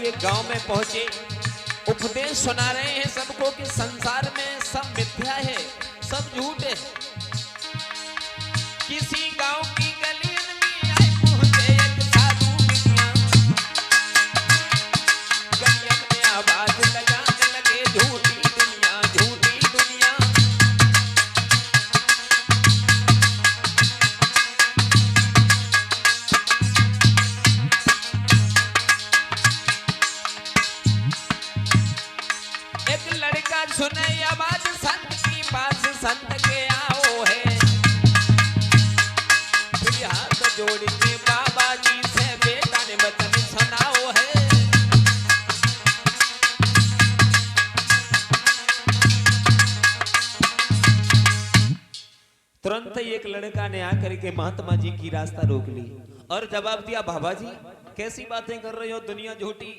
जी एक गांव में पहुंचे, उपदेश सुना रहे हैं सबको कि संसार में सब मिथ्या है, सब झूठ है। किसी गांव की गलियन में आए पहुंचे एक साधु मियां, गलियन में आवाज लगाने लगे झूठी दुनिया, झूठी दुनिया। एक लड़का सुने आवाज संत की पास, संत के आओ है, जोड़ के बाबा जी से बेटा ने वचन सुनाओ है। तुरंत ही एक लड़का ने आकर के महात्मा जी की रास्ता रोक ली और जवाब दिया, बाबा जी कैसी बातें कर रहे हो, दुनिया झूठी,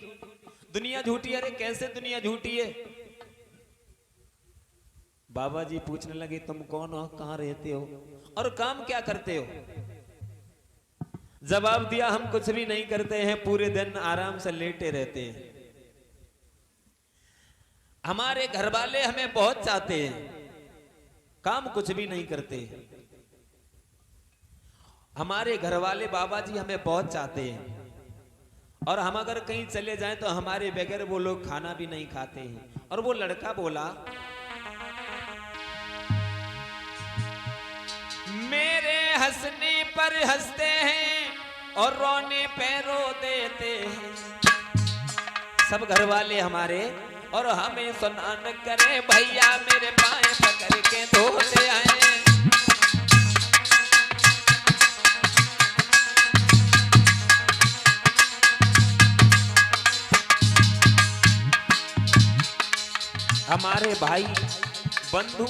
दुनिया झूठी। अरे कैसे दुनिया झूठी है? बाबा जी पूछने लगे, तुम कौन हो, कहां रहते हो और काम क्या करते हो? जवाब दिया, हम कुछ भी नहीं करते हैं, पूरे दिन आराम से लेटे रहते हैं। हमारे घर वाले हमें बहुत चाहते हैं, काम कुछ भी नहीं करते। हमारे घर वाले बाबा जी हमें बहुत चाहते हैं और हम अगर कहीं चले जाएं तो हमारे बगैर वो लोग खाना भी नहीं खाते हैं। और वो लड़का बोला, मेरे हंसने पर हंसते हैं और रोने पे रो देते हैं सब घर वाले हमारे, और हमें सुना न करे भैया मेरे पाए पकड़ के धोते आए। हमारे भाई बंधु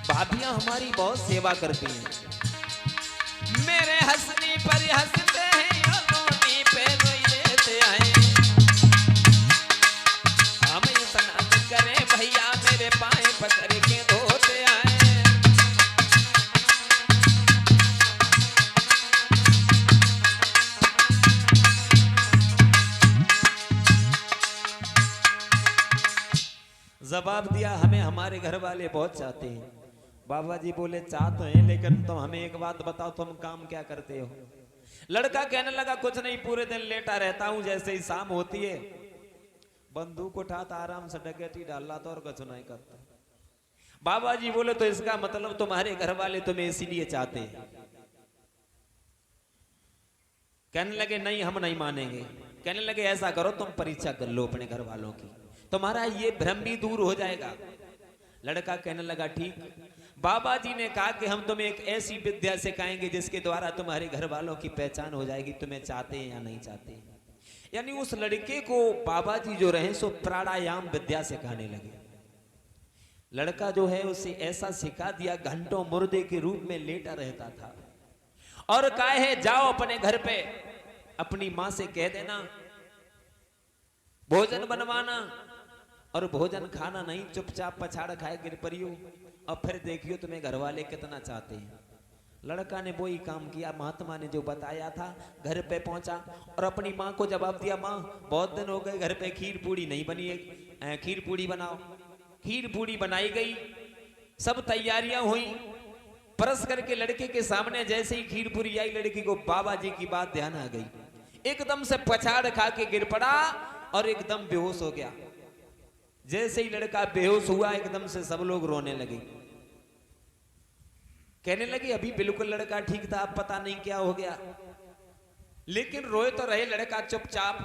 भाभियां हमारी बहुत सेवा करती हैं, मेरे हंसने पर हंसते हैं और रोने पे रोई देते आए। हमें स्नान करें भैया मेरे पाए पकड़ के धोते आए। जवाब दिया, हमें हमारे घर वाले बहुत चाहते हैं। बाबा जी बोले, चाह तो है लेकिन तुम हमें एक बात बताओ, तुम काम क्या करते हो? लड़का कहने लगा, कुछ नहीं, पूरे दिन लेटा रहता हूं, जैसे ही शाम होती है बंदूक उठाता आराम से डकैती डाल लाता और कुछ नहीं करता। बाबा जी बोले, तो इसका मतलब तुम्हारे घर वाले तुम्हें इसीलिए चाहते हैं? कहने लगे, नहीं हम नहीं मानेंगे। कहने लगे, ऐसा करो तुम परीक्षा कर लो अपने घर वालों की, तुम्हारा ये भ्रम भी दूर हो जाएगा। लड़का कहने लगा, ठीक। बाबा जी ने कहा कि हम तुम्हें एक ऐसी विद्या सिखाएंगे जिसके द्वारा तुम्हारे घर वालों की पहचान हो जाएगी, तुम्हें चाहते हैं या नहीं चाहते। यानी उस लड़के को बाबा जी जो रहे सो प्राणायाम विद्या सिखाने लगे। लड़का जो है उसे ऐसा सिखा दिया, घंटों मुर्दे के रूप में लेटा रहता था और कहा है, जाओ अपने घर पे अपनी मां से कह देना भोजन बनवाना, और भोजन खाना नहीं, चुपचाप पछाड़ खाए गिर परियो, और फिर देखियो तुम्हें घर वाले कितना चाहते हैं। लड़का ने वही काम किया, महात्मा ने जो बताया था। घर पे पहुंचा और अपनी माँ को जवाब दिया, माँ बहुत दिन हो गए घर पे खीर पूड़ी नहीं बनी है, खीर पूड़ी बनाओ। खीर पूड़ी बनाई गई, सब तैयारियां हुई, परस करके लड़के के सामने जैसे ही खीर पूड़ी आई, लड़की को बाबा जी की बात ध्यान आ गई, एकदम से पछाड़ खा के गिर पड़ा और एकदम बेहोश हो गया। जैसे ही लड़का बेहोश हुआ, एकदम से सब लोग रोने लगे। कहने लगे, अभी बिल्कुल लड़का ठीक था, अब पता नहीं क्या हो गया। लेकिन रोए तो रहे लड़का चुपचाप,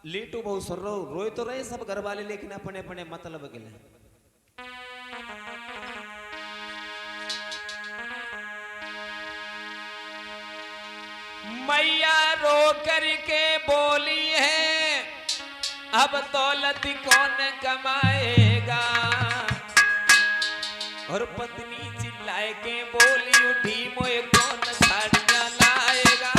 लेटो बहुत सुन रो, रोए तो रहे सब घर वाले, लेकिन अपने अपने मतलब के लिए। मैया रो करके बोली है, अब दौलत कौन कमाएगा। और पत्नी चिल्लाए के बोली उठी, मोए कौन साड़ियां लाएगा।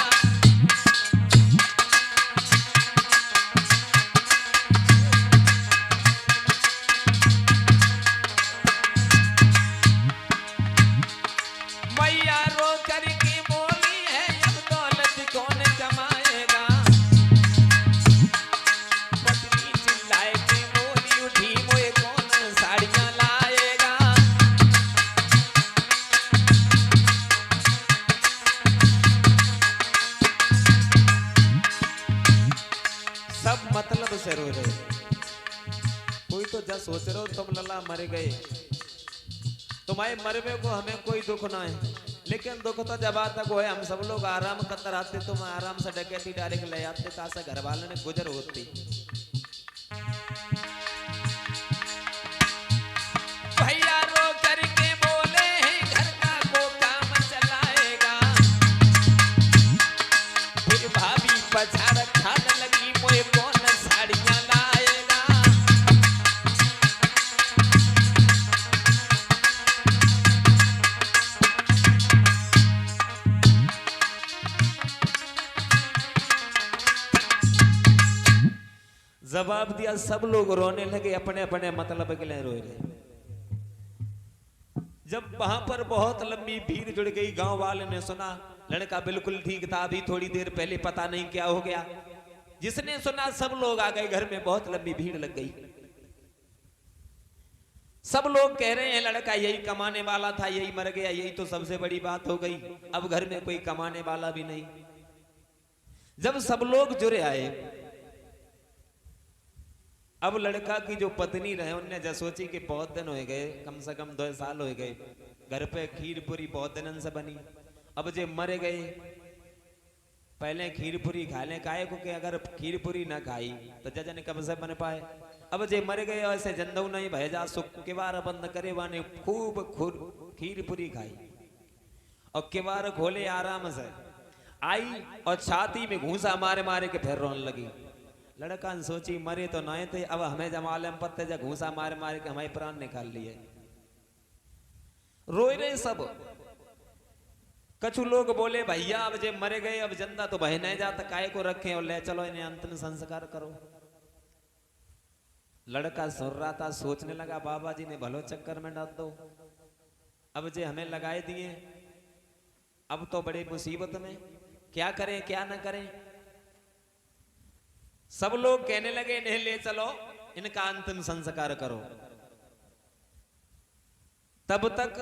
मैया रो करके बोली है, अब दौलत कौन कमाएगा। सब मतलब से रो रहे। कोई तो जब सोच रहे हो तुम लल्ला मर गए, तुम्हारे मरवे को हमें कोई दुख ना है, लेकिन दुख तो जब आता को है। हम सब लोग आराम करते आते, तुम आराम से डकैती डायरेक्ट ले आते, तासा घर वाले ने गुजर होती। भैया रो करके बोले हैं घर का को काम चलाएगा, फिर भाभी पछाड़ खाने लगी मोए कौन साड़ियां लाएगा। जवाब दिया, सब लोग रोने लगे, अपने अपने मतलब के लिए रोए रहे। जब वहां पर बहुत लंबी भीड़ जुड़ गई, गांव वाले ने सुना लड़का बिल्कुल ठीक था, अभी थोड़ी देर पहले पता नहीं क्या हो गया। जिसने सुना सब लोग आ गए, घर में बहुत लंबी भीड़ लग गई। सब लोग कह रहे हैं लड़का यही कमाने वाला था, यही मर गया, यही तो सबसे बड़ी बात हो गई। अब घर में कोई कमाने वाला भी नहीं। जब सब लोग जुड़े आए, अब लड़का की जो पत्नी रहे उनने जब सोची कि बहुत दिन हो गए, कम से कम 2 साल हो गए, घर पे खीर पूरी बहुत दिनों से बनी। अब जे मर गए, पहले खीर पूरी खा ले, काहे को कि अगर खीर पूरी ना खाई तो जजन कब से बन पाए। अब जे मर गए ऐसे जंदऊ नहीं भेजा, सुख किवार बंद करे वाने खूब खीर पूरी खाई और किवार खोले आराम से आई और छाती में घूसा मारे मारे के फिर रोने लगी। लड़का ने सोची मरे तो नहीं थे, अब हमें जमालम पत्ते जा घूसा मार मार के हमारे प्राण निकाल लिए। रोए रहे सब। कछु लोग बोले भैया अब जे मरे गए, अब जिंदा तो बह नहीं जाता, काहे को रखे और ले चलो इन्हें अंतिम संस्कार करो। लड़का सुन रहा था, सोचने लगा बाबा जी ने भलो चक्कर में डाल दो, अब जे हमें लगाए दिए, अब तो बड़ी मुसीबत में, क्या करें क्या ना करें। सब लोग कहने लगे इन्हें ले चलो, इनका अंतिम संस्कार करो। तब तक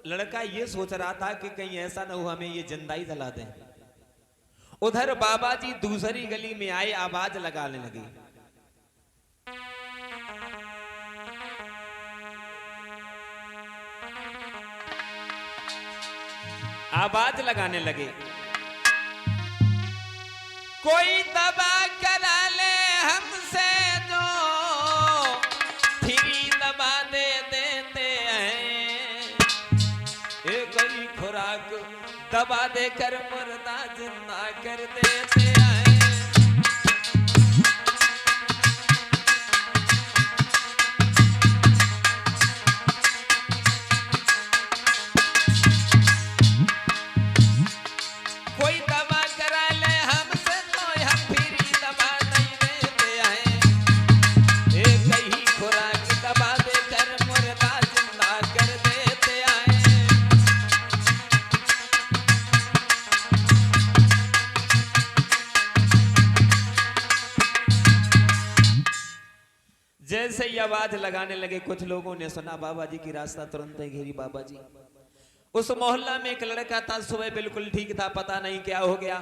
लड़का ये सोच रहा था कि कहीं ऐसा ना हो हमें ये जिंदा ही जला दें। उधर बाबा जी दूसरी गली में आए, आवाज लगाने लगे। आवाज लगाने लगे, कोई दबा करा ले हमसे जो फ्री दबा दे देते हैं, एक ही खुराक दबा देकर मुर्दा जिंदा कर देते हैं। कोई दबा करा ले हमसे तो हम फ्री दबा नहीं देते हैं, एक ही खुराक दबा देकर मुर्दा जिंदा कर देते हैं। जैसे ही आवाज लगाने लगे, कुछ लोगों ने सुना बाबा जी की रास्ता तुरंत ही घेरी। बाबा जी, उस मोहल्ला में एक लड़का था, सुबह बिल्कुल ठीक था, पता नहीं क्या हो गया।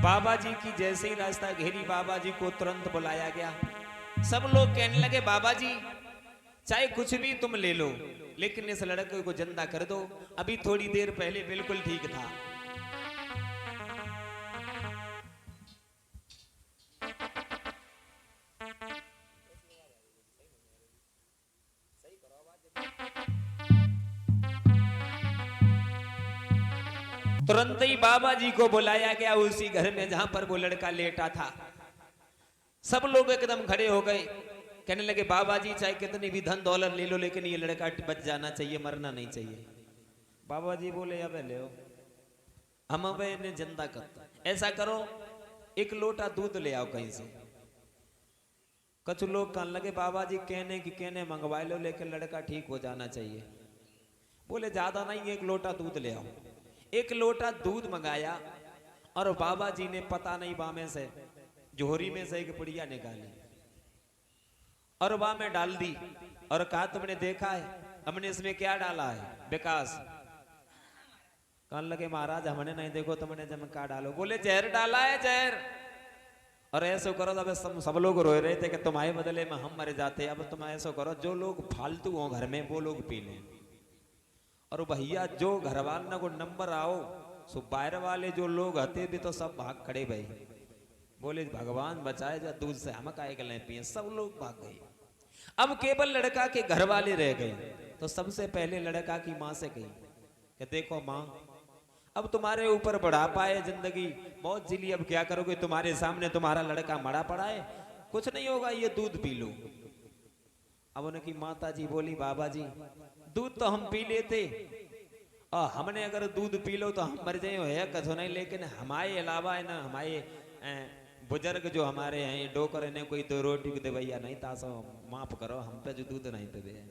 बाबा जी की जैसे ही रास्ता घेरी, बाबा जी को तुरंत बुलाया गया। सब लोग कहने लगे बाबा जी चाहे कुछ भी तुम ले लो, लेकिन इस लड़के को जिंदा कर दो, अभी थोड़ी देर पहले बिल्कुल ठीक था। तुरंत ही बाबा जी को बुलाया गया उसी घर में जहां पर वो लड़का लेटा था। सब लोग एकदम खड़े हो गए, कहने लगे बाबा जी चाहे कितनी भी धन दौलत ले लो, लेकिन ये लड़का बच जाना चाहिए, मरना नहीं चाहिए। बाबा जी बोले अब ले हम अब इन्हें जिंदा करते, ऐसा करो एक लोटा दूध ले आओ कहीं से। कुछ लोग कहने लगे बाबा जी कहने मंगवा लो, लेकिन लड़का ठीक हो जाना चाहिए। बोले ज्यादा नहीं, एक लोटा दूध ले आओ। एक लोटा दूध मंगाया और बाबा जी ने पता नहीं बामे से जोहरी में से एक पुड़िया निकाली और वहां में डाल दी और कहा तुमने देखा है हमने इसमें क्या डाला है विकास? कहने लगे महाराज हमने नहीं देखो तुमने जब क्या डालो। बोले जहर डाला है जहर। और ऐसा करो तो अब सब लोग रो रहे थे कि तुम्हारे बदले में हम मर जाते। अब तुम ऐसा करो जो लोग फालतू हो घर में वो लोग पी लें और भैया जो घर वाले को नंबर आओ सो बाहर वाले जो लोग हते भी तो सब भाग खड़े भाई। बोले भगवान बचाए जा दूध से हम काय गले पिए। सब लोग भाग गए। अब केवल लड़का के घर वाले रह गए। तो सबसे पहले लड़का की माँ से कही कि देखो माँ अब तुम्हारे ऊपर बढ़ापा है जिंदगी बहुत जिली अब क्या करोगे? तुम्हारे सामने तुम्हारा लड़का मरा पड़ा है कुछ नहीं होगा ये दूध पी लो। अब उनकी माता जी बोली बाबा जी दूध तो हम पी लेते और हमने अगर दूध पी लो तो हम मर जाए है कथो नहीं। लेकिन हमारे अलावा है ना हमारे बुजुर्ग जो हमारे हैं ये डोकर ने कोई दो रोटी को दे भैया नहीं तासो माफ करो हम पे जो दूध नहीं पे।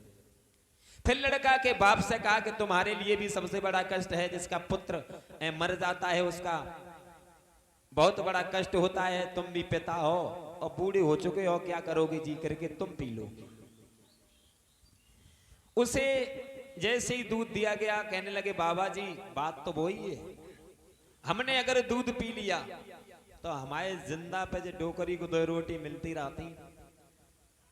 फिर लड़का के बाप से कहा कि तुम्हारे लिए भी सबसे बड़ा कष्ट है जिसका पुत्र मर जाता है उसका बहुत बड़ा कष्ट होता है। तुम भी पिता हो और बूढ़े हो चुके हो क्या करोगे जी करके तुम पी लो। उसे जैसे ही दूध दिया गया कहने लगे बाबा जी बात तो वही है हमने अगर दूध पी लिया तो हमारे जिंदा पे जो डोकरी को दो रोटी मिलती रहती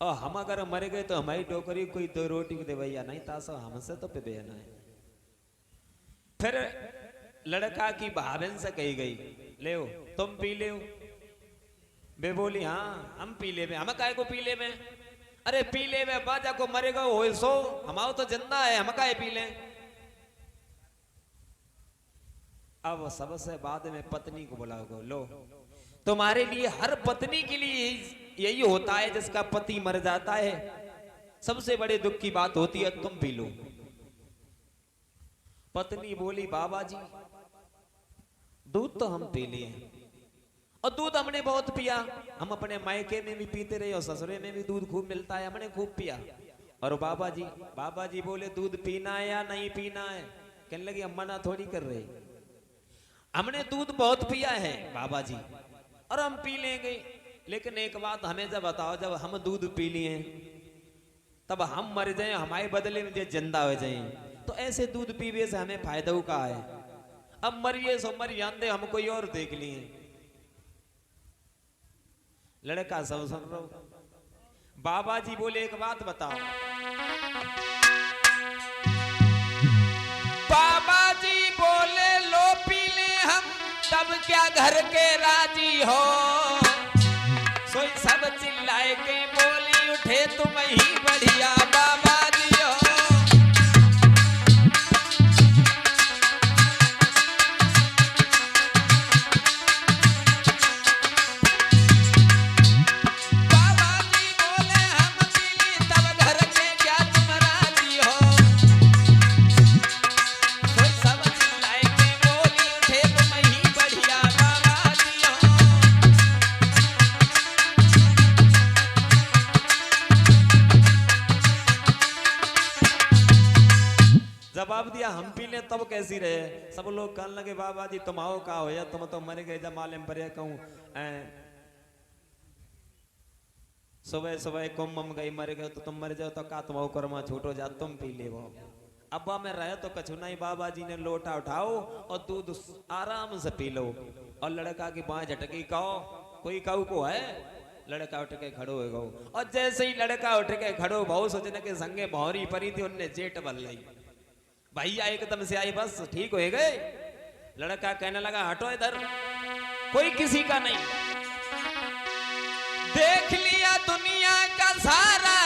और हम अगर मर गए तो हमारी डोकरी कोई दो रोटी को दे भैया नहीं तासो हमसे तो पे बेना है। फिर लड़का की भाभन से कही गई ले तुम पी ले। बे बोली हाँ हम पी ले हम काय को पी ले में? अरे पी ले में बाजा को मरेगा हो सो हमारा तो जिंदा है हम काय पी ले। अब सबसे बाद में पत्नी को बुलाओ लो तुम्हारे लिए हर पत्नी के लिए यही होता है जिसका पति मर जाता है सबसे बड़े दुख की बात होती है तुम पी लो। पत्नी बोली बाबा जी दूध तो हम पी लिए और दूध हमने बहुत पिया हम अपने मायके में भी पीते रहे और ससुरे में भी दूध खूब मिलता है हमने खूब पिया। और बाबा जी बोले दूध पीना है या नहीं पीना है? कहने लगे हम मना थोड़ी कर रहे हमने दूध बहुत पिया है बाबा जी और हम पी लेंगे। लेकिन एक बात हमें जब बताओ जब हम दूध पी लिए तब हम मर जाए हमारे बदले में जो जिंदा हो जाए तो ऐसे दूध पीवे से हमें फायदा का है? अब मरिए सो मर दे हम कोई और देख लिए। लड़का सब सुन रहा। बाबा जी बोले एक बात बताओ। बाबा जी बोले लो पी ले हम तब क्या घर के राजी हो। सोई सब चिल्लाए के बोली उठे तुम ही बढ़िया बाबा जी हो। बाबा जी बोले हम पीली तब घर के क्या तुम राजी हो। सोई सब चिल्लाए के बोली उठे तुम ही बढ़िया बाबा जी हो। जवाब दिया हम पी ले तब कैसी रहे। सब लोग कहने लगे बाबा जी तुम आओ का हो या तुम तो मर गए जब मालूम पड़े कहूँ सुबह सुबह कुम गई मर गए तो तुम मर जाओ तो का तुम कर्मा छूटो जा तुम पी ले वो। अब्बा में रहे तो कछु नहीं बाबा जी ने लोटा उठाओ और दूध आराम से पी लो। और लड़का की बाँ झटकी कहो कोई कहू को है। लड़का उठ के खड़ो हो गो और जैसे ही लड़का उठ के खड़ो भाव सोचने के संगे भौरी परी थी उनने जेट बल ली भैया एकदम से आई बस ठीक हो गए। लड़का कहने लगा हटो इधर कोई किसी का नहीं। देख लिया दुनिया का सारा